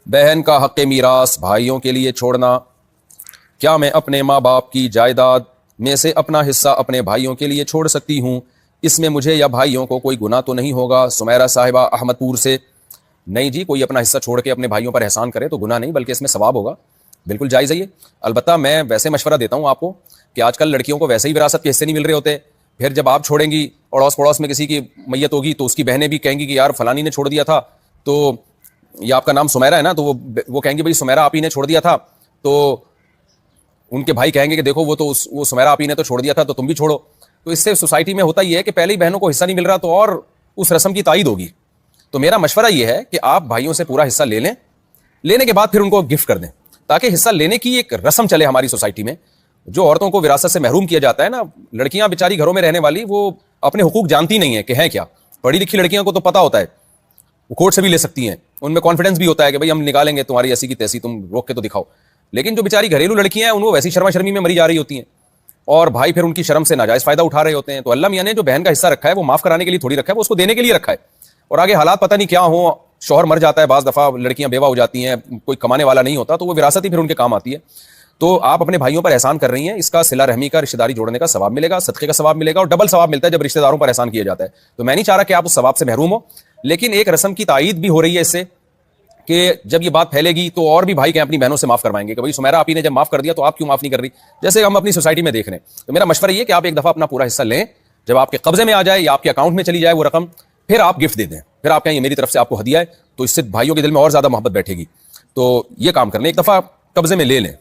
بہن کا حق میراث بھائیوں کے لیے چھوڑنا. کیا میں اپنے ماں باپ کی جائیداد میں سے اپنا حصہ اپنے بھائیوں کے لیے چھوڑ سکتی ہوں؟ اس میں مجھے یا بھائیوں کو کوئی گناہ تو نہیں ہوگا؟ سمیرہ صاحبہ احمد پور سے. نہیں جی، کوئی اپنا حصہ چھوڑ کے اپنے بھائیوں پر احسان کرے تو گناہ نہیں، بلکہ اس میں ثواب ہوگا. بالکل جائز ہے یہ. البتہ میں ویسے مشورہ دیتا ہوں آپ کو کہ آج کل لڑکیوں کو ویسے ہی وراثت کے حصے نہیں مل رہے ہوتے. پھر جب آپ چھوڑیں گی، اڑوس پڑوس میں کسی کی میت ہوگی تو اس کی بہنیں بھی کہیں گی کہ یار فلانی نے چھوڑ دیا تھا، تو یہ آپ کا نام سمیرہ ہے نا، تو وہ کہیں گے بھائی سمیرہ آپی نے چھوڑ دیا تھا. تو ان کے بھائی کہیں گے کہ دیکھو وہ سمیرہ آپی نے تو چھوڑ دیا تھا تو تم بھی چھوڑو. تو اس سے سوسائٹی میں ہوتا یہ ہے کہ پہلے ہی بہنوں کو حصہ نہیں مل رہا تو اور اس رسم کی تائید ہوگی. تو میرا مشورہ یہ ہے کہ آپ بھائیوں سے پورا حصہ لے لیں، لینے کے بعد پھر ان کو گفٹ کر دیں، تاکہ حصہ لینے کی ایک رسم چلے ہماری سوسائٹی میں. جو عورتوں کو وراثت سے محروم کیا جاتا ہے نا، لڑکیاں بیچاری گھروں میں رہنے والی، وہ اپنے حقوق جانتی نہیں ہیں کہ ہیں کیا. پڑھی لکھی لڑکیاں کو تو پتہ ہوتا ہے، وہ کورٹ سے بھی لے سکتی ہیں، ان میں کانفیڈنس بھی ہوتا ہے کہ بھائی ہم نکالیں گے تمہاری ایسی کی تیسی، تم روک کے تو دکھاؤ. لیکن جو بیچاری گھریلو لڑکیاں ہیں ان کو ویسی شرما شرمی میں مری جا رہی ہوتی ہیں، اور بھائی پھر ان کی شرم سے ناجائز فائدہ اٹھا رہے ہوتے ہیں. تو اللہ میاں نے جو بہن کا حصہ رکھا ہے وہ معاف کرانے کے لیے تھوڑی رکھا ہے، وہ اس کو دینے کے لیے رکھا ہے. اور آگے حالات پتہ نہیں کیا ہوں، شوہر مر جاتا ہے، بعض دفعہ لڑکیاں بیوہ ہو جاتی ہیں، کوئی کمانے والا نہیں ہوتا، تو وہ وراثت ہی پھر ان کے کام آتی ہے. تو آپ اپنے بھائیوں پر احسان کر رہی ہیں، اس کا صلہ رحمی کا، رشتہ داری جوڑنے کا ثواب ملے گا، صدقے کا ثواب ملے گا، اور ڈبل ثواب ملتا ہے جب رشتہ داروں پر احسان کیا جاتا ہے. تو میں نہیں چاہ رہا کہ آپ اس ثواب سے محروم ہو، لیکن ایک رسم کی تائید بھی ہو رہی ہے اس سے کہ جب یہ بات پھیلے گی تو اور بھی بھائی کہیں اپنی بہنوں سے معاف کروائیں گے کہ بھائی سمیرہ آپی نے جب معاف کر دیا تو آپ کیوں معاف نہیں کر رہی، جیسے ہم اپنی سوسائٹی میں دیکھ رہے ہیں. تو میرا مشورہ یہ کہ آپ ایک دفعہ اپنا پورا حصہ لیں، جب آپ کے قبضے میں آ جائے یا آپ کے اکاؤنٹ میں چلی جائے وہ رقم، پھر آپ گفٹ دے دیں، پھر آپ کہیں یہ میری طرف سے آپ کو ہدیہ ہے. تو اس سے بھائیوں کے دل میں اور زیادہ محبت بیٹھے گی. تو یہ کام کر لیں، ایک دفعہ قبضے میں لے لیں.